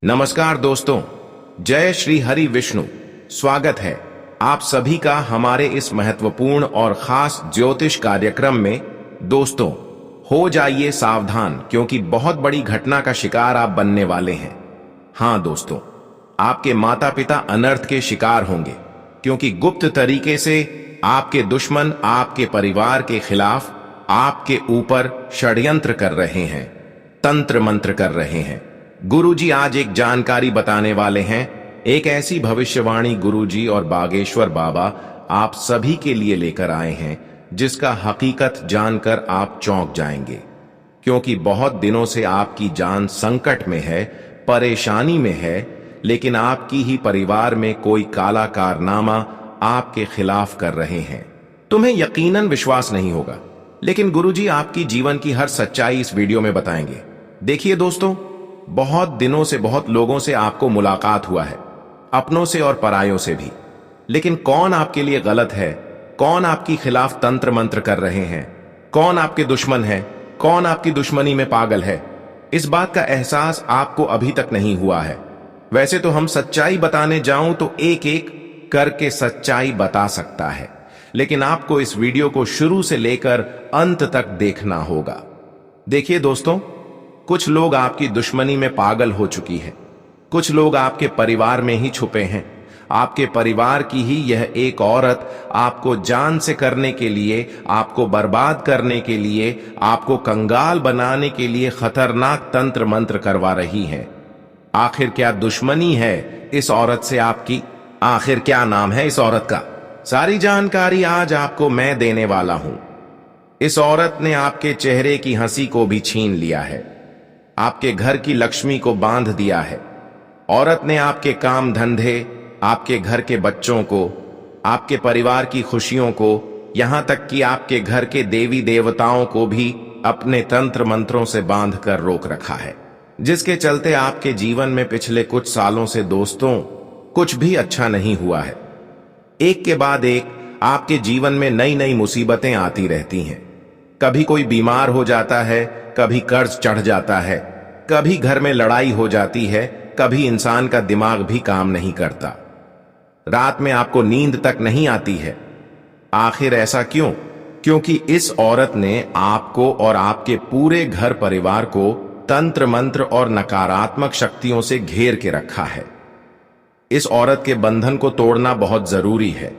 नमस्कार दोस्तों, जय श्री हरि विष्णु। स्वागत है आप सभी का हमारे इस महत्वपूर्ण और खास ज्योतिष कार्यक्रम में। दोस्तों, हो जाइए सावधान क्योंकि बहुत बड़ी घटना का शिकार आप बनने वाले हैं। हाँ दोस्तों, आपके माता पिता अनर्थ के शिकार होंगे क्योंकि गुप्त तरीके से आपके दुश्मन आपके परिवार के खिलाफ आपके ऊपर षड्यंत्र कर रहे हैं, तंत्र मंत्र कर रहे हैं। गुरुजी आज एक जानकारी बताने वाले हैं, एक ऐसी भविष्यवाणी गुरुजी और बागेश्वर बाबा आप सभी के लिए लेकर आए हैं जिसका हकीकत जानकर आप चौंक जाएंगे। क्योंकि बहुत दिनों से आपकी जान संकट में है, परेशानी में है, लेकिन आपकी ही परिवार में कोई काला कारनामा आपके खिलाफ कर रहे हैं। तुम्हें यकीनन विश्वास नहीं होगा, लेकिन गुरुजी आपकी जीवन की हर सच्चाई इस वीडियो में बताएंगे। देखिए दोस्तों, बहुत दिनों से बहुत लोगों से आपको मुलाकात हुआ है, अपनों से और परायों से भी, लेकिन कौन आपके लिए गलत है, कौन आपके खिलाफ तंत्र मंत्र कर रहे हैं, कौन आपके दुश्मन है, कौन आपकी दुश्मनी में पागल है, इस बात का एहसास आपको अभी तक नहीं हुआ है। वैसे तो हम सच्चाई बताने जाऊं तो एक एक करके सच्चाई बता सकता है, लेकिन आपको इस वीडियो को शुरू से लेकर अंत तक देखना होगा। देखिए दोस्तों, कुछ लोग आपकी दुश्मनी में पागल हो चुकी है, कुछ लोग आपके परिवार में ही छुपे हैं। आपके परिवार की ही यह एक औरत आपको जान से करने के लिए, आपको बर्बाद करने के लिए, आपको कंगाल बनाने के लिए खतरनाक तंत्र मंत्र करवा रही है। आखिर क्या दुश्मनी है इस औरत से आपकी? आखिर क्या नाम है इस औरत का? सारी जानकारी आज आपको मैं देने वाला हूं। इस औरत ने आपके चेहरे की हंसी को भी छीन लिया है, आपके घर की लक्ष्मी को बांध दिया है। औरत ने आपके काम धंधे, आपके घर के बच्चों को, आपके परिवार की खुशियों को, यहां तक कि आपके घर के देवी देवताओं को भी अपने तंत्र मंत्रों से बांध कर रोक रखा है, जिसके चलते आपके जीवन में पिछले कुछ सालों से दोस्तों कुछ भी अच्छा नहीं हुआ है। एक के बाद एक आपके जीवन में नई नई मुसीबतें आती रहती हैं। कभी कोई बीमार हो जाता है, कभी कर्ज चढ़ जाता है, कभी घर में लड़ाई हो जाती है, कभी इंसान का दिमाग भी काम नहीं करता, रात में आपको नींद तक नहीं आती है। आखिर ऐसा क्यों? क्योंकि इस औरत ने आपको और आपके पूरे घर परिवार को तंत्र मंत्र और नकारात्मक शक्तियों से घेर के रखा है। इस औरत के बंधन को तोड़ना बहुत जरूरी है,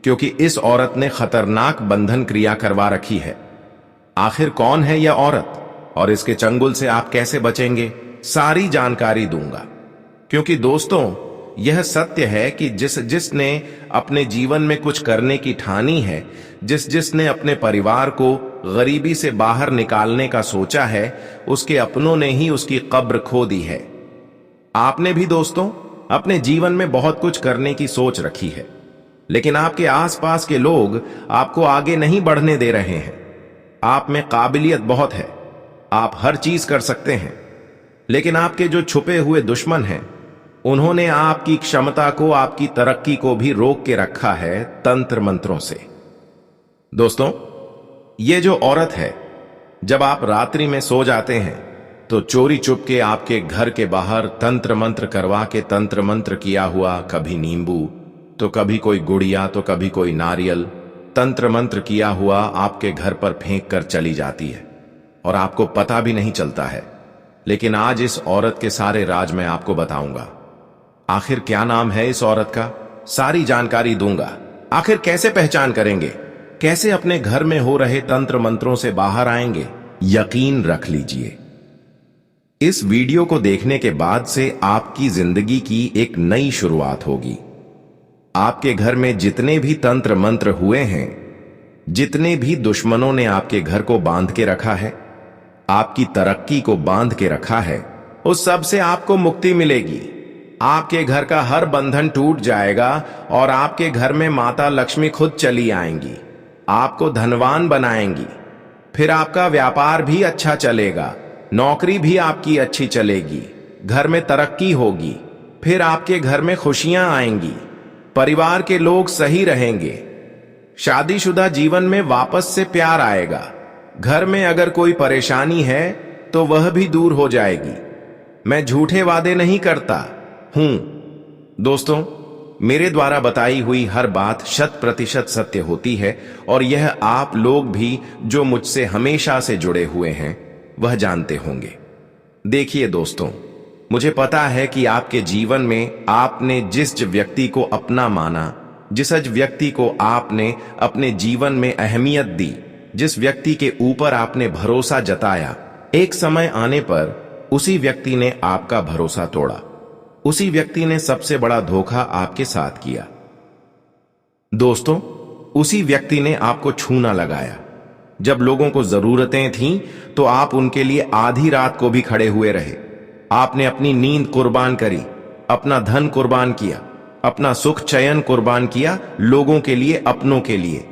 क्योंकि इस औरत ने खतरनाक बंधन क्रिया करवा रखी है। आखिर कौन है यह औरत और इसके चंगुल से आप कैसे बचेंगे, सारी जानकारी दूंगा। क्योंकि दोस्तों, यह सत्य है कि जिसने अपने जीवन में कुछ करने की ठानी है, जिसने अपने परिवार को गरीबी से बाहर निकालने का सोचा है, उसके अपनों ने ही उसकी कब्र खो दी है। आपने भी दोस्तों अपने जीवन में बहुत कुछ करने की सोच रखी है, लेकिन आपके आसपास के लोग आपको आगे नहीं बढ़ने दे रहे हैं। आप में काबिलियत बहुत है, आप हर चीज कर सकते हैं, लेकिन आपके जो छुपे हुए दुश्मन हैं, उन्होंने आपकी क्षमता को, आपकी तरक्की को भी रोक के रखा है तंत्र मंत्रों से। दोस्तों, ये जो औरत है, जब आप रात्रि में सो जाते हैं तो चोरी चुपके आपके घर के बाहर तंत्र मंत्र करवा के, तंत्र मंत्र किया हुआ, कभी नींबू तो कभी कोई गुड़िया तो कभी कोई नारियल, तंत्र मंत्र किया हुआ आपके घर पर फेंक कर चली जाती है और आपको पता भी नहीं चलता है। लेकिन आज इस औरत के सारे राज मैं आपको बताऊंगा। आखिर क्या नाम है इस औरत का, सारी जानकारी दूंगा। आखिर कैसे पहचान करेंगे, कैसे अपने घर में हो रहे तंत्र मंत्रों से बाहर आएंगे? यकीन रख लीजिए, इस वीडियो को देखने के बाद से आपकी जिंदगी की एक नई शुरुआत होगी। आपके घर में जितने भी तंत्र मंत्र हुए हैं, जितने भी दुश्मनों ने आपके घर को बांध के रखा है, आपकी तरक्की को बांध के रखा है, उस सब से आपको मुक्ति मिलेगी। आपके घर का हर बंधन टूट जाएगा और आपके घर में माता लक्ष्मी खुद चली आएंगी, आपको धनवान बनाएंगी। फिर आपका व्यापार भी अच्छा चलेगा, नौकरी भी आपकी अच्छी चलेगी, घर में तरक्की होगी। फिर आपके घर में खुशियां आएंगी, परिवार के लोग सही रहेंगे, शादीशुदा जीवन में वापस से प्यार आएगा। घर में अगर कोई परेशानी है तो वह भी दूर हो जाएगी। मैं झूठे वादे नहीं करता हूं। दोस्तों, मेरे द्वारा बताई हुई हर बात 100% सत्य होती है और यह आप लोग भी जो मुझसे हमेशा से जुड़े हुए हैं वह जानते होंगे। देखिए दोस्तों, मुझे पता है कि आपके जीवन में आपने जिस व्यक्ति को अपना माना, जिस व्यक्ति को आपने अपने जीवन में अहमियत दी, जिस व्यक्ति के ऊपर आपने भरोसा जताया, एक समय आने पर उसी व्यक्ति ने आपका भरोसा तोड़ा। उसी व्यक्ति ने सबसे बड़ा धोखा आपके साथ किया। दोस्तों, उसी व्यक्ति ने आपको छूना लगाया। जब लोगों को जरूरतें थीं तो आप उनके लिए आधी रात को भी खड़े हुए रहे। आपने अपनी नींद कुर्बान करी, अपना धन कुर्बान किया, अपना सुख चयन कुर्बान किया लोगों के लिए, अपनों के लिए।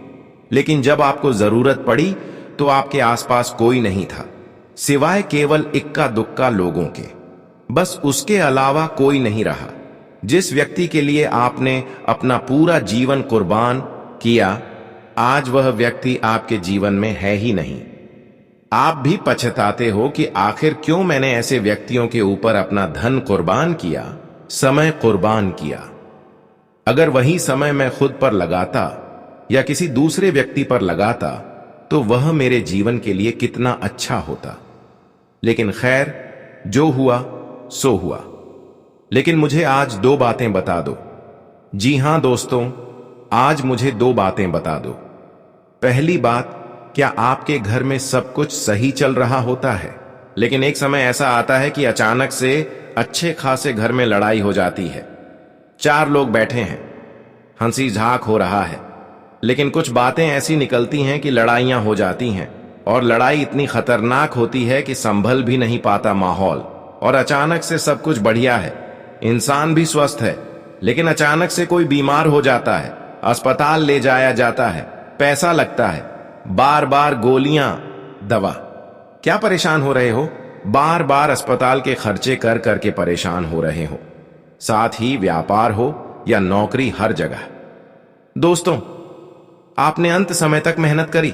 लेकिन जब आपको जरूरत पड़ी तो आपके आसपास कोई नहीं था, सिवाय केवल इक्का दुक्का लोगों के। बस उसके अलावा कोई नहीं रहा। जिस व्यक्ति के लिए आपने अपना पूरा जीवन कुर्बान किया, आज वह व्यक्ति आपके जीवन में है ही नहीं। आप भी पछताते हो कि आखिर क्यों मैंने ऐसे व्यक्तियों के ऊपर अपना धन कुर्बान किया, समय कुर्बान किया। अगर वही समय मैं खुद पर लगाता या किसी दूसरे व्यक्ति पर लगाता तो वह मेरे जीवन के लिए कितना अच्छा होता। लेकिन खैर, जो हुआ सो हुआ। लेकिन मुझे आज 2 बातें बता दो। जी हां दोस्तों, आज मुझे 2 बातें बता दो। पहली बात, क्या आपके घर में सब कुछ सही चल रहा होता है, लेकिन एक समय ऐसा आता है कि अचानक से अच्छे खासे घर में लड़ाई हो जाती है। 4 लोग बैठे हैं, हंसी झाक हो रहा है, लेकिन कुछ बातें ऐसी निकलती हैं कि लड़ाइयां हो जाती हैं और लड़ाई इतनी खतरनाक होती है कि संभल भी नहीं पाता माहौल। और अचानक से सब कुछ बढ़िया है, इंसान भी स्वस्थ है, लेकिन अचानक से कोई बीमार हो जाता है, अस्पताल ले जाया जाता है, पैसा लगता है, बार बार गोलियां, दवा। क्या परेशान हो रहे हो? बार बार अस्पताल के खर्चे कर करके परेशान हो रहे हो। साथ ही व्यापार हो या नौकरी, हर जगह। दोस्तों, आपने अंत समय तक मेहनत करी,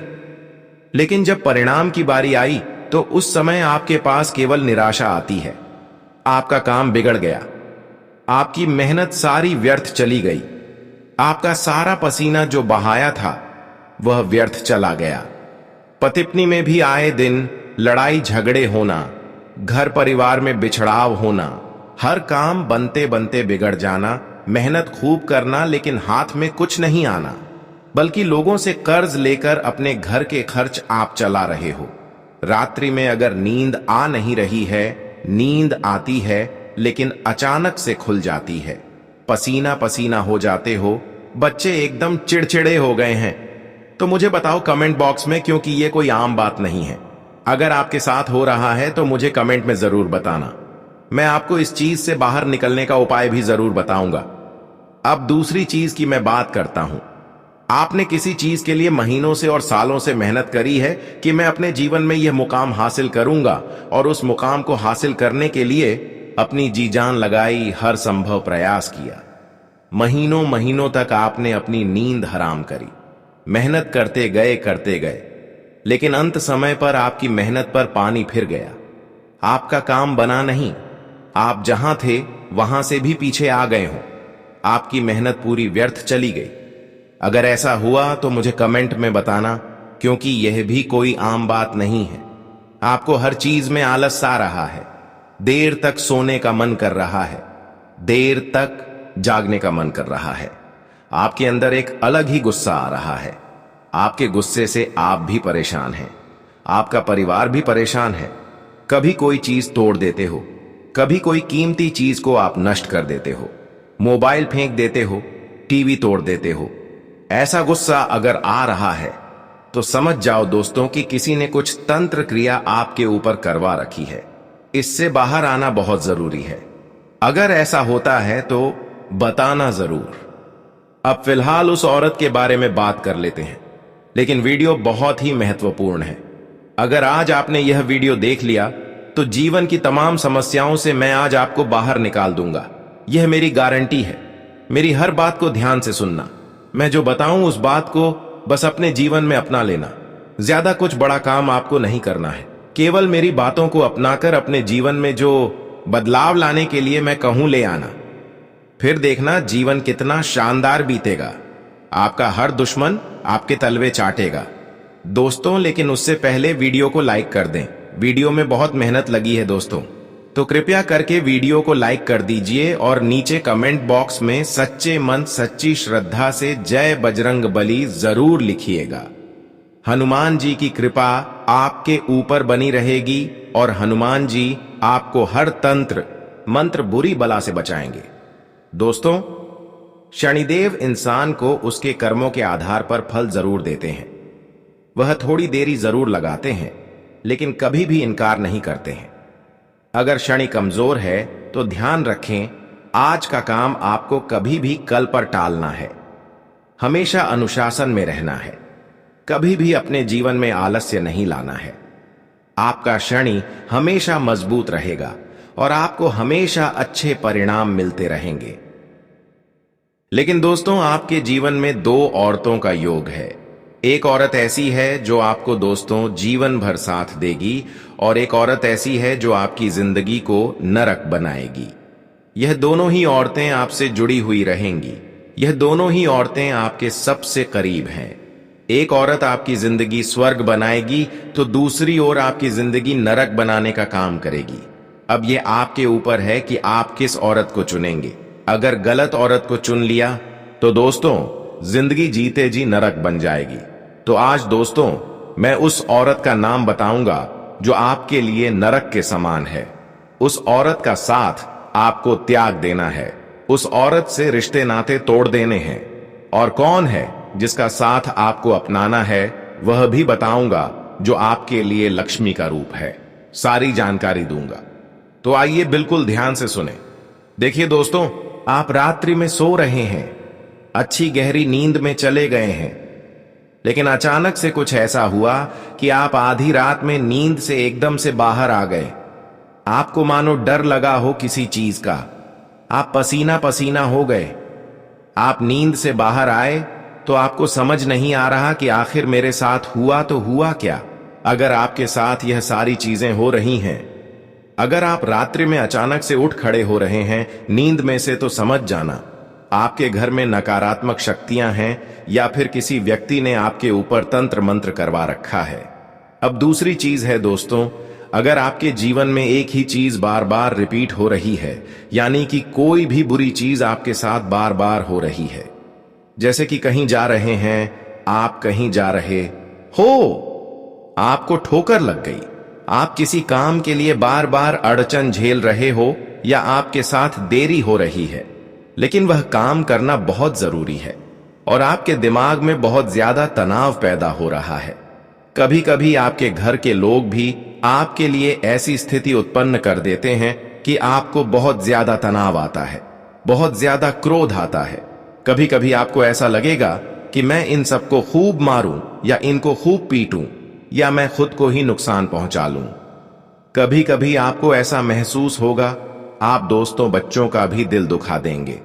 लेकिन जब परिणाम की बारी आई तो उस समय आपके पास केवल निराशा आती है। आपका काम बिगड़ गया, आपकी मेहनत सारी व्यर्थ चली गई, आपका सारा पसीना जो बहाया था वह व्यर्थ चला गया। पति-पत्नी में भी आए दिन लड़ाई झगड़े होना, घर परिवार में बिछड़ाव होना, हर काम बनते बनते बिगड़ जाना, मेहनत खूब करना लेकिन हाथ में कुछ नहीं आना, बल्कि लोगों से कर्ज लेकर अपने घर के खर्च आप चला रहे हो। रात्रि में अगर नींद आ नहीं रही है, नींद आती है लेकिन अचानक से खुल जाती है, पसीना पसीना हो जाते हो, बच्चे एकदम चिड़चिड़े हो गए हैं, तो मुझे बताओ कमेंट बॉक्स में, क्योंकि ये कोई आम बात नहीं है। अगर आपके साथ हो रहा है तो मुझे कमेंट में जरूर बताना, मैं आपको इस चीज से बाहर निकलने का उपाय भी जरूर बताऊंगा। अब दूसरी चीज की मैं बात करता हूं। आपने किसी चीज के लिए महीनों से और सालों से मेहनत करी है कि मैं अपने जीवन में यह मुकाम हासिल करूंगा, और उस मुकाम को हासिल करने के लिए अपनी जी जान लगाई, हर संभव प्रयास किया। महीनों महीनों तक आपने अपनी नींद हराम करी, मेहनत करते गए, लेकिन अंत समय पर आपकी मेहनत पर पानी फिर गया। आपका काम बना नहीं, आप जहां थे वहां से भी पीछे आ गए हो, आपकी मेहनत पूरी व्यर्थ चली गई। अगर ऐसा हुआ तो मुझे कमेंट में बताना, क्योंकि यह भी कोई आम बात नहीं है। आपको हर चीज में आलस आ रहा है, देर तक सोने का मन कर रहा है, देर तक जागने का मन कर रहा है। आपके अंदर एक अलग ही गुस्सा आ रहा है। आपके गुस्से से आप भी परेशान हैं, आपका परिवार भी परेशान है। कभी कोई चीज तोड़ देते हो, कभी कोई कीमती चीज को आप नष्ट कर देते हो, मोबाइल फेंक देते हो, टीवी तोड़ देते हो। ऐसा गुस्सा अगर आ रहा है तो समझ जाओ दोस्तों कि किसी ने कुछ तंत्र क्रिया आपके ऊपर करवा रखी है। इससे बाहर आना बहुत जरूरी है। अगर ऐसा होता है तो बताना जरूर। अब फिलहाल उस औरत के बारे में बात कर लेते हैं, लेकिन वीडियो बहुत ही महत्वपूर्ण है। अगर आज आपने यह वीडियो देख लिया तो जीवन की तमाम समस्याओं से मैं आज आपको बाहर निकाल दूंगा। यह मेरी गारंटी है। मेरी हर बात को ध्यान से सुनना। मैं जो बताऊं उस बात को बस अपने जीवन में अपना लेना। ज्यादा कुछ बड़ा काम आपको नहीं करना है। केवल मेरी बातों को अपनाकर अपने जीवन में जो बदलाव लाने के लिए मैं कहूं ले आना, फिर देखना जीवन कितना शानदार बीतेगा। आपका हर दुश्मन आपके तलवे चाटेगा। दोस्तों, लेकिन उससे पहले वीडियो को लाइक कर दें। वीडियो में बहुत मेहनत लगी है दोस्तों, तो कृपया करके वीडियो को लाइक कर दीजिए और नीचे कमेंट बॉक्स में सच्चे मन सच्ची श्रद्धा से जय बजरंग बली जरूर लिखिएगा। हनुमान जी की कृपा आपके ऊपर बनी रहेगी और हनुमान जी आपको हर तंत्र मंत्र बुरी बला से बचाएंगे। दोस्तों, शनिदेव इंसान को उसके कर्मों के आधार पर फल जरूर देते हैं। वह थोड़ी देरी जरूर लगाते हैं, लेकिन कभी भी इनकार नहीं करते हैं। अगर शनि कमजोर है तो ध्यान रखें, आज का काम आपको कभी भी कल पर टालना है। हमेशा अनुशासन में रहना है। कभी भी अपने जीवन में आलस्य नहीं लाना है। आपका शनि हमेशा मजबूत रहेगा और आपको हमेशा अच्छे परिणाम मिलते रहेंगे। लेकिन दोस्तों, आपके जीवन में दो औरतों का योग है। एक औरत ऐसी है जो आपको दोस्तों जीवन भर साथ देगी और एक औरत ऐसी है जो आपकी जिंदगी को नरक बनाएगी। यह दोनों ही औरतें आपसे जुड़ी हुई रहेंगी। यह दोनों ही औरतें आपके सबसे करीब हैं। एक औरत आपकी जिंदगी स्वर्ग बनाएगी तो दूसरी ओर आपकी जिंदगी नरक बनाने का काम करेगी। अब यह आपके ऊपर है कि आप किस औरत को चुनेंगे। अगर गलत औरत को चुन लिया तो दोस्तों जिंदगी जीते जी नरक बन जाएगी। तो आज दोस्तों मैं उस औरत का नाम बताऊंगा जो आपके लिए नरक के समान है। उस औरत का साथ आपको त्याग देना है। उस औरत से रिश्ते नाते तोड़ देने हैं। और कौन है जिसका साथ आपको अपनाना है वह भी बताऊंगा, जो आपके लिए लक्ष्मी का रूप है। सारी जानकारी दूंगा, तो आइए बिल्कुल ध्यान से सुने। देखिए दोस्तों, आप रात्रि में सो रहे हैं, अच्छी गहरी नींद में चले गए हैं, लेकिन अचानक से कुछ ऐसा हुआ कि आप आधी रात में नींद से एकदम से बाहर आ गए। आपको मानो डर लगा हो किसी चीज का। आप पसीना पसीना हो गए। आप नींद से बाहर आए तो आपको समझ नहीं आ रहा कि आखिर मेरे साथ हुआ तो हुआ क्या। अगर आपके साथ यह सारी चीजें हो रही हैं, अगर आप रात्रि में अचानक से उठ खड़े हो रहे हैं नींद में से, तो समझ जाना आपके घर में नकारात्मक शक्तियां हैं या फिर किसी व्यक्ति ने आपके ऊपर तंत्र मंत्र करवा रखा है। अब दूसरी चीज है दोस्तों, अगर आपके जीवन में एक ही चीज बार बार रिपीट हो रही है, यानी कि कोई भी बुरी चीज आपके साथ बार बार हो रही है, जैसे कि कहीं जा रहे हैं, आप कहीं जा रहे हो, आपको ठोकर लग गई, आप किसी काम के लिए बार बार अड़चन झेल रहे हो या आपके साथ देरी हो रही है, लेकिन वह काम करना बहुत जरूरी है और आपके दिमाग में बहुत ज्यादा तनाव पैदा हो रहा है। कभी कभी आपके घर के लोग भी आपके लिए ऐसी स्थिति उत्पन्न कर देते हैं कि आपको बहुत ज्यादा तनाव आता है, बहुत ज्यादा क्रोध आता है। कभी कभी आपको ऐसा लगेगा कि मैं इन सबको खूब मारूं या इनको खूब पीटूं या मैं खुद को ही नुकसान पहुंचा लूं। कभी कभी आपको ऐसा महसूस होगा आप दोस्तों बच्चों का भी दिल दुखा देंगे,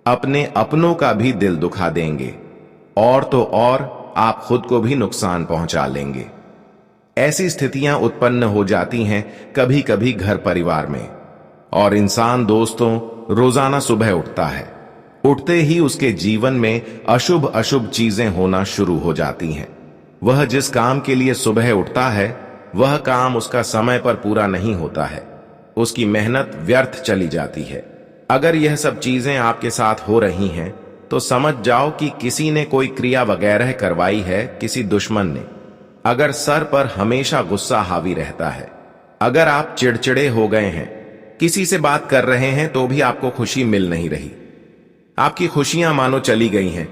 अपने अपनों का भी दिल दुखा देंगे और तो और आप खुद को भी नुकसान पहुंचा लेंगे। ऐसी स्थितियां उत्पन्न हो जाती हैं कभी कभी घर परिवार में, और इंसान दोस्तों रोजाना सुबह उठता है, उठते ही उसके जीवन में अशुभ अशुभ चीजें होना शुरू हो जाती हैं। वह जिस काम के लिए सुबह उठता है वह काम उसका समय पर पूरा नहीं होता है, उसकी मेहनत व्यर्थ चली जाती है। अगर यह सब चीजें आपके साथ हो रही हैं तो समझ जाओ कि किसी ने कोई क्रिया वगैरह करवाई है, किसी दुश्मन ने। अगर सर पर हमेशा गुस्सा हावी रहता है, अगर आप चिड़चिड़े हो गए हैं, किसी से बात कर रहे हैं तो भी आपको खुशी मिल नहीं रही, आपकी खुशियां मानो चली गई हैं।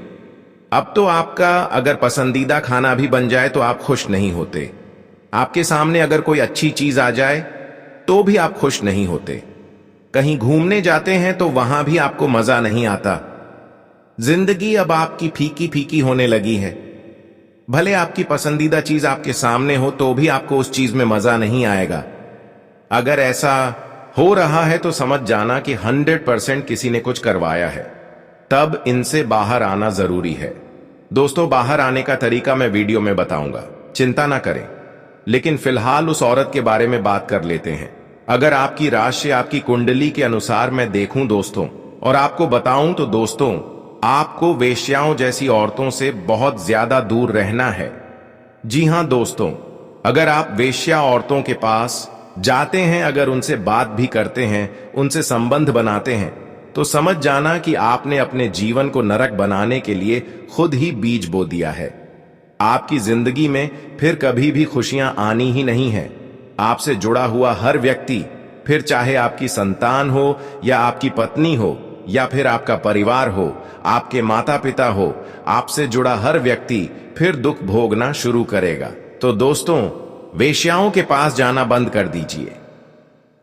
अब तो आपका अगर पसंदीदा खाना भी बन जाए तो आप खुश नहीं होते। आपके सामने अगर कोई अच्छी चीज आ जाए तो भी आप खुश नहीं होते। कहीं घूमने जाते हैं तो वहां भी आपको मजा नहीं आता। जिंदगी अब आपकी फीकी फीकी होने लगी है। भले आपकी पसंदीदा चीज आपके सामने हो तो भी आपको उस चीज में मजा नहीं आएगा। अगर ऐसा हो रहा है तो समझ जाना कि 100% किसी ने कुछ करवाया है। तब इनसे बाहर आना जरूरी है। दोस्तों, बाहर आने का तरीका मैं वीडियो में बताऊंगा, चिंता ना करें। लेकिन फिलहाल उस औरत के बारे में बात कर लेते हैं। अगर आपकी राशि आपकी कुंडली के अनुसार मैं देखूं दोस्तों और आपको बताऊं तो दोस्तों, आपको वेश्याओं जैसी औरतों से बहुत ज्यादा दूर रहना है। जी हां दोस्तों, अगर आप वेश्या औरतों के पास जाते हैं, अगर उनसे बात भी करते हैं, उनसे संबंध बनाते हैं, तो समझ जाना कि आपने अपने जीवन को नरक बनाने के लिए खुद ही बीज बो दिया है। आपकी जिंदगी में फिर कभी भी खुशियां आनी ही नहीं है। आपसे जुड़ा हुआ हर व्यक्ति, फिर चाहे आपकी संतान हो या आपकी पत्नी हो या फिर आपका परिवार हो, आपके माता पिता हो, आपसे जुड़ा हर व्यक्ति फिर दुख भोगना शुरू करेगा। तो दोस्तों, वेश्याओं के पास जाना बंद कर दीजिए।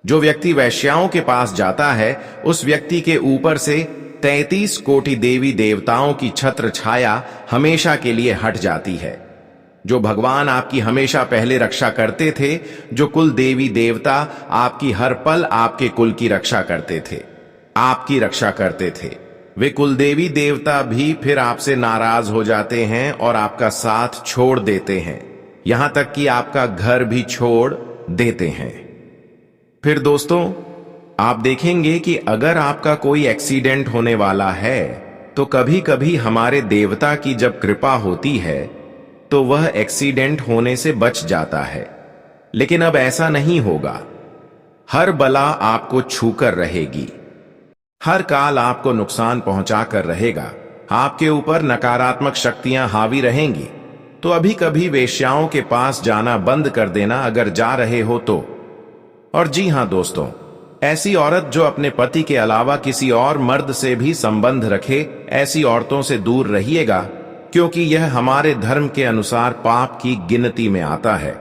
जो व्यक्ति वेश्याओं के पास जाता है, उस व्यक्ति के ऊपर से 33 कोटि देवी देवताओं की छत्र छाया हमेशा के लिए हट जाती है। जो भगवान आपकी हमेशा पहले रक्षा करते थे, जो कुल देवी देवता आपकी हर पल आपके कुल की रक्षा करते थे, आपकी रक्षा करते थे, वे कुल देवी देवता भी फिर आपसे नाराज हो जाते हैं और आपका साथ छोड़ देते हैं, यहां तक कि आपका घर भी छोड़ देते हैं। फिर दोस्तों, आप देखेंगे कि अगर आपका कोई एक्सीडेंट होने वाला है, तो कभी कभी हमारे देवता की जब कृपा होती है तो वह एक्सीडेंट होने से बच जाता है। लेकिन अब ऐसा नहीं होगा। हर बला आपको छूकर रहेगी, हर काल आपको नुकसान पहुंचाकर रहेगा, आपके ऊपर नकारात्मक शक्तियां हावी रहेंगी। तो अभी कभी वेश्याओं के पास जाना बंद कर देना, अगर जा रहे हो तो। और जी हां दोस्तों, ऐसी औरत जो अपने पति के अलावा किसी और मर्द से भी संबंध रखे, ऐसी औरतों से दूर रहिएगा, क्योंकि यह हमारे धर्म के अनुसार पाप की गिनती में आता है।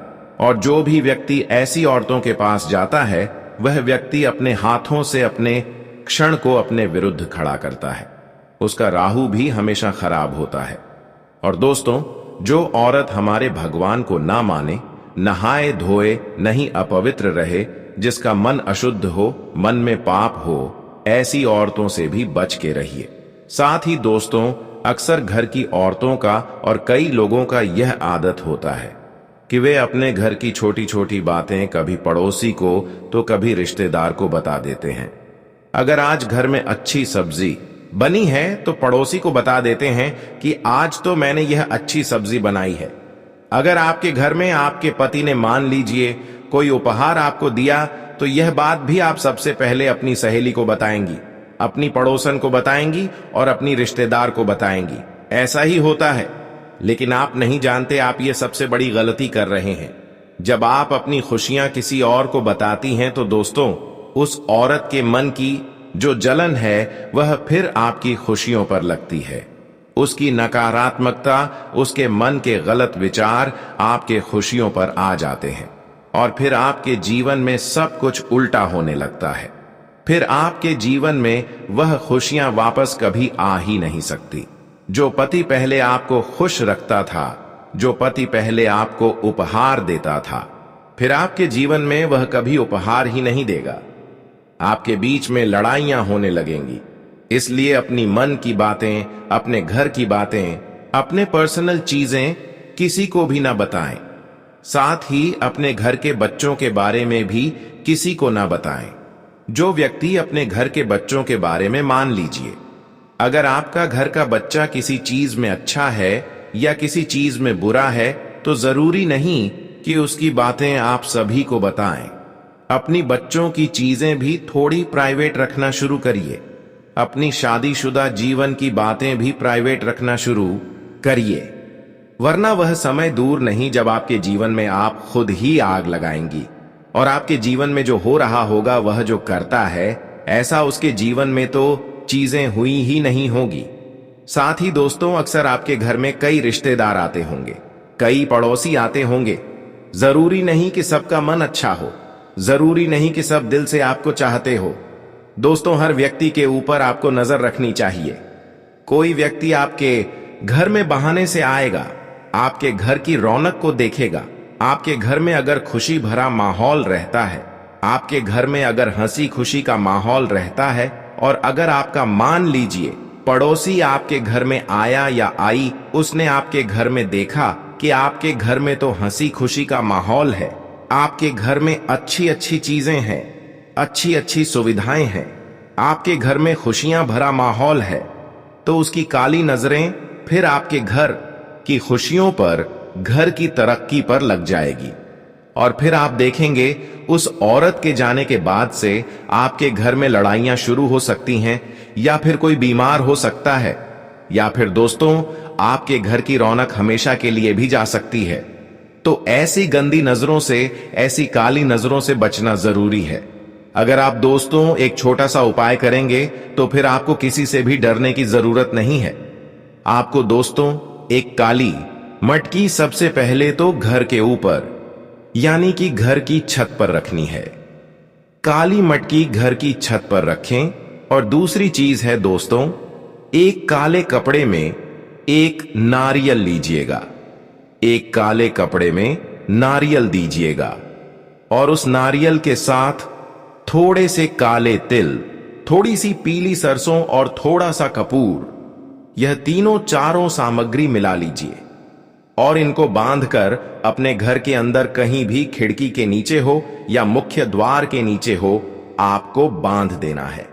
और जो भी व्यक्ति ऐसी औरतों के पास जाता है, वह व्यक्ति अपने हाथों से अपने क्षण को अपने विरुद्ध खड़ा करता है। उसका राहु भी हमेशा खराब होता है। और दोस्तों, जो औरत हमारे भगवान को ना माने, नहाए धोए नहीं अपवित्र रहे, जिसका मन अशुद्ध हो, मन में पाप हो, ऐसी औरतों से भी बच के रहिए। साथ ही दोस्तों, अक्सर घर की औरतों का और कई लोगों का यह आदत होता है कि वे अपने घर की छोटी छोटी बातें कभी पड़ोसी को तो कभी रिश्तेदार को बता देते हैं। अगर आज घर में अच्छी सब्जी बनी है तो पड़ोसी को बता देते हैं कि आज तो मैंने यह अच्छी सब्जी बनाई है। अगर आपके घर में आपके पति ने मान लीजिए कोई उपहार आपको दिया, तो यह बात भी आप सबसे पहले अपनी सहेली को बताएंगी, अपनी पड़ोसन को बताएंगी और अपनी रिश्तेदार को बताएंगी। ऐसा ही होता है, लेकिन आप नहीं जानते आप ये सबसे बड़ी गलती कर रहे हैं। जब आप अपनी खुशियां किसी और को बताती हैं, तो दोस्तों, उस औरत के मन की जो जलन है वह फिर आपकी खुशियों पर लगती है। उसकी नकारात्मकता, उसके मन के गलत विचार आपके खुशियों पर आ जाते हैं और फिर आपके जीवन में सब कुछ उल्टा होने लगता है। फिर आपके जीवन में वह खुशियां वापस कभी आ ही नहीं सकती। जो पति पहले आपको खुश रखता था, जो पति पहले आपको उपहार देता था, फिर आपके जीवन में वह कभी उपहार ही नहीं देगा। आपके बीच में लड़ाइयां होने लगेंगी। इसलिए अपनी मन की बातें, अपने घर की बातें, अपने पर्सनल चीजें किसी को भी ना बताएं। साथ ही अपने घर के बच्चों के बारे में भी किसी को ना बताएं। जो व्यक्ति अपने घर के बच्चों के बारे में, मान लीजिए अगर आपका घर का बच्चा किसी चीज में अच्छा है या किसी चीज में बुरा है, तो जरूरी नहीं कि उसकी बातें आप सभी को बताएं। अपनी बच्चों की चीजें भी थोड़ी प्राइवेट रखना शुरू करिए। अपनी शादीशुदा जीवन की बातें भी प्राइवेट रखना शुरू करिए, वरना वह समय दूर नहीं जब आपके जीवन में आप खुद ही आग लगाएंगी और आपके जीवन में जो हो रहा होगा, वह जो करता है, ऐसा उसके जीवन में तो चीजें हुई ही नहीं होगी। साथ ही दोस्तों, अक्सर आपके घर में कई रिश्तेदार आते होंगे, कई पड़ोसी आते होंगे। जरूरी नहीं कि सबका मन अच्छा हो, जरूरी नहीं कि सब दिल से आपको चाहते हो। दोस्तों, हर व्यक्ति के ऊपर आपको नजर रखनी चाहिए। कोई व्यक्ति आपके घर में बहाने से आएगा, आपके घर की रौनक को देखेगा। आपके घर में अगर खुशी भरा माहौल रहता है, आपके घर में अगर हंसी खुशी का माहौल रहता है, और अगर आपका मान लीजिए पड़ोसी आपके घर में आया या आई, उसने आपके घर में देखा कि आपके घर में तो हंसी खुशी का माहौल है, आपके घर में अच्छी अच्छी चीजें हैं, अच्छी अच्छी सुविधाएं हैं, आपके घर में खुशियां भरा माहौल है, तो उसकी काली नजरें फिर आपके घर की खुशियों पर, घर की तरक्की पर लग जाएगी। और फिर आप देखेंगे उस औरत के जाने के बाद से आपके घर में लड़ाइयां शुरू हो सकती हैं, या फिर कोई बीमार हो सकता है, या फिर दोस्तों आपके घर की रौनक हमेशा के लिए भी जा सकती है। तो ऐसी गंदी नजरों से, ऐसी काली नजरों से बचना जरूरी है। अगर आप दोस्तों एक छोटा सा उपाय करेंगे तो फिर आपको किसी से भी डरने की जरूरत नहीं है। आपको दोस्तों एक काली मटकी सबसे पहले तो घर के ऊपर, यानी कि घर की छत पर रखनी है। काली मटकी घर की छत पर रखें। और दूसरी चीज है दोस्तों, एक काले कपड़े में एक नारियल लीजिएगा, एक काले कपड़े में नारियल दीजिएगा, और उस नारियल के साथ थोड़े से काले तिल, थोड़ी सी पीली सरसों और थोड़ा सा कपूर, यह तीनों चारों सामग्री मिला लीजिए और इनको बांधकर अपने घर के अंदर कहीं भी खिड़की के नीचे हो या मुख्य द्वार के नीचे हो, आपको बांध देना है।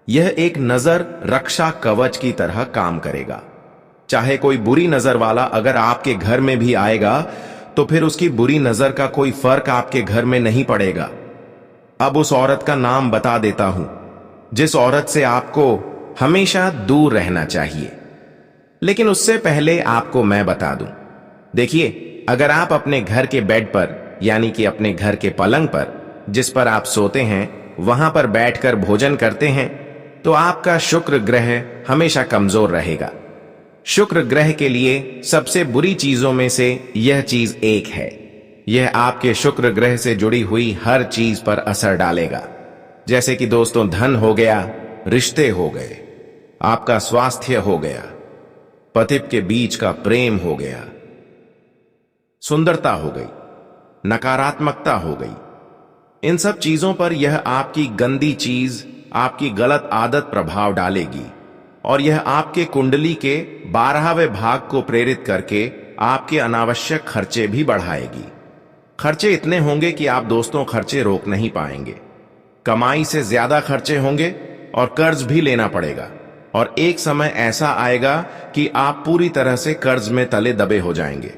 यह एक नजर रक्षा कवच की तरह काम करेगा। चाहे कोई बुरी नजर वाला अगर आपके घर में भी आएगा तो फिर उसकी बुरी नजर का कोई फर्क आपके घर में नहीं पड़ेगा। अब उस औरत का नाम बता देता हूं, जिस औरत से आपको हमेशा दूर रहना चाहिए। लेकिन उससे पहले आपको मैं बता दूं, देखिए, अगर आप अपने घर के बेड पर, यानी कि अपने घर के पलंग पर, जिस पर आप सोते हैं, वहां पर बैठकर भोजन करते हैं, तो आपका शुक्र ग्रह हमेशा कमजोर रहेगा। शुक्र ग्रह के लिए सबसे बुरी चीजों में से यह चीज एक है। यह आपके शुक्र ग्रह से जुड़ी हुई हर चीज पर असर डालेगा, जैसे कि दोस्तों धन हो गया, रिश्ते हो गए, आपका स्वास्थ्य हो गया, पति के बीच का प्रेम हो गया, सुंदरता हो गई, नकारात्मकता हो गई। इन सब चीजों पर यह आपकी गंदी चीज, आपकी गलत आदत प्रभाव डालेगी और यह आपके कुंडली के 12वें भाग को प्रेरित करके आपके अनावश्यक खर्चे भी बढ़ाएगी। खर्चे इतने होंगे कि आप दोस्तों खर्चे रोक नहीं पाएंगे। कमाई से ज्यादा खर्चे होंगे और कर्ज भी लेना पड़ेगा, और एक समय ऐसा आएगा कि आप पूरी तरह से कर्ज में तले दबे हो जाएंगे।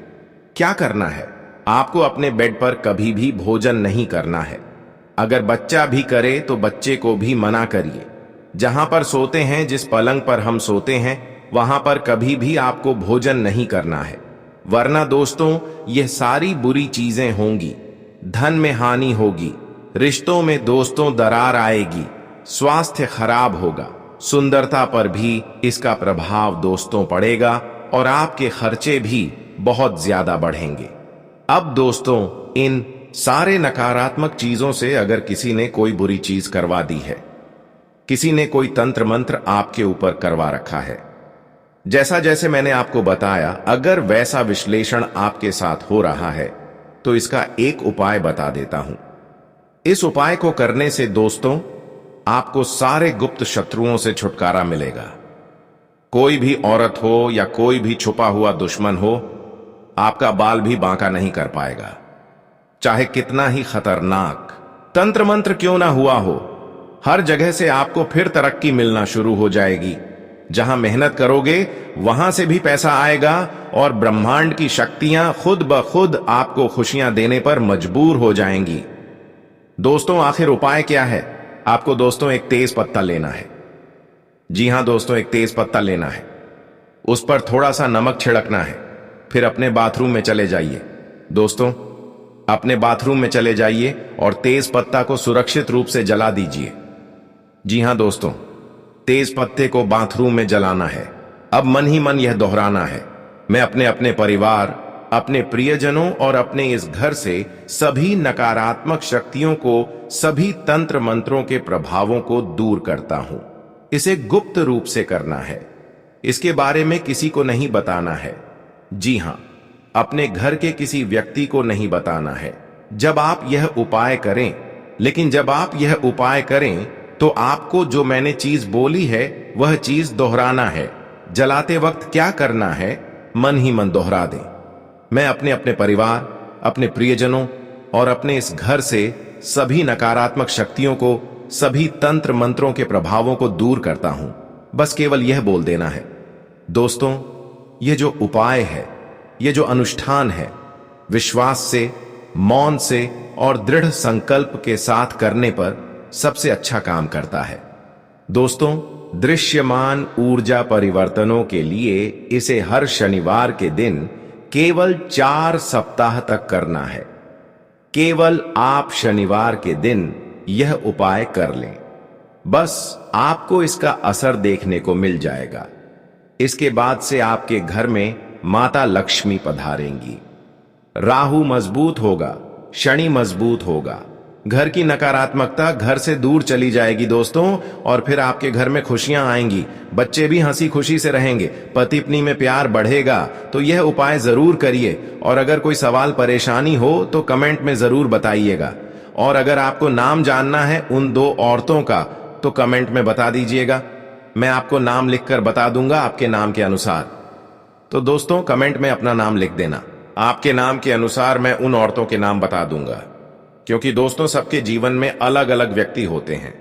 क्या करना है? आपको अपने बेड पर कभी भी भोजन नहीं करना है। अगर बच्चा भी करे तो बच्चे को भी मना करिए। जहां पर सोते हैं, जिस पलंग पर हम सोते हैं, वहां पर कभी भी आपको भोजन नहीं करना है, वरना दोस्तों यह सारी बुरी चीजें होंगी। धन में हानि होगी, रिश्तों में दोस्तों दरार आएगी, स्वास्थ्य खराब होगा, सुंदरता पर भी इसका प्रभाव दोस्तों पड़ेगा और आपके खर्चे भी बहुत ज्यादा बढ़ेंगे। अब दोस्तों इन सारे नकारात्मक चीजों से अगर किसी ने कोई बुरी चीज करवा दी है, किसी ने कोई तंत्र मंत्र आपके ऊपर करवा रखा है, जैसा जैसे मैंने आपको बताया, अगर वैसा विश्लेषण आपके साथ हो रहा है तो इसका एक उपाय बता देता हूं। इस उपाय को करने से दोस्तों आपको सारे गुप्त शत्रुओं से छुटकारा मिलेगा। कोई भी औरत हो या कोई भी छुपा हुआ दुश्मन हो, आपका बाल भी बांका नहीं कर पाएगा। चाहे कितना ही खतरनाक तंत्र मंत्र क्यों ना हुआ हो, हर जगह से आपको फिर तरक्की मिलना शुरू हो जाएगी। जहां मेहनत करोगे वहां से भी पैसा आएगा और ब्रह्मांड की शक्तियां खुद ब खुद आपको खुशियां देने पर मजबूर हो जाएंगी। दोस्तों आखिर उपाय क्या है? आपको दोस्तों एक तेज पत्ता लेना है। जी हां दोस्तों, एक तेज पत्ता लेना है, उस पर थोड़ा सा नमक छिड़कना है, फिर अपने बाथरूम में चले जाइए। दोस्तों अपने बाथरूम में चले जाइए और तेज पत्ता को सुरक्षित रूप से जला दीजिए। जी हां दोस्तों, तेज पत्ते को बाथरूम में जलाना है। अब मन ही मन यह दोहराना है, मैं अपने अपने परिवार, अपने प्रियजनों और अपने इस घर से सभी नकारात्मक शक्तियों को, सभी तंत्र मंत्रों के प्रभावों को दूर करता हूं। इसे गुप्त रूप से करना है, इसके बारे में किसी को नहीं बताना है। जी हां, अपने घर के किसी व्यक्ति को नहीं बताना है जब आप यह उपाय करें। लेकिन जब आप यह उपाय करें तो आपको जो मैंने चीज बोली है वह चीज दोहराना है। जलाते वक्त क्या करना है, मन ही मन दोहरा दें, मैं अपने अपने परिवार, अपने प्रियजनों और अपने इस घर से सभी नकारात्मक शक्तियों को, सभी तंत्र मंत्रों के प्रभावों को दूर करता हूं। बस केवल यह बोल देना है। दोस्तों, ये जो उपाय है, ये जो अनुष्ठान है, विश्वास से, मौन से और दृढ़ संकल्प के साथ करने पर सबसे अच्छा काम करता है। दोस्तों, दृश्यमान ऊर्जा परिवर्तनों के लिए इसे हर शनिवार के दिन केवल 4 सप्ताह तक करना है। केवल आप शनिवार के दिन यह उपाय कर लें, बस आपको इसका असर देखने को मिल जाएगा। इसके बाद से आपके घर में माता लक्ष्मी पधारेंगी, राहु मजबूत होगा, शनि मजबूत होगा, घर की नकारात्मकता घर से दूर चली जाएगी दोस्तों, और फिर आपके घर में खुशियां आएंगी, बच्चे भी हंसी खुशी से रहेंगे, पति पत्नी में प्यार बढ़ेगा। तो यह उपाय जरूर करिए, और अगर कोई सवाल परेशानी हो तो कमेंट में जरूर बताइएगा। और अगर आपको नाम जानना है उन 2 औरतों का तो कमेंट में बता दीजिएगा, मैं आपको नाम लिखकर बता दूंगा आपके नाम के अनुसार। तो दोस्तों, कमेंट में अपना नाम लिख देना, आपके नाम के अनुसार मैं उन औरतों के नाम बता दूंगा। क्योंकि दोस्तों, सबके जीवन में अलग अलग व्यक्ति होते हैं,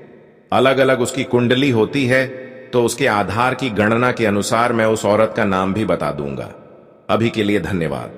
अलग अलग उसकी कुंडली होती है, तो उसके आधार की गणना के अनुसार मैं उस औरत का नाम भी बता दूंगा। अभी के लिए धन्यवाद।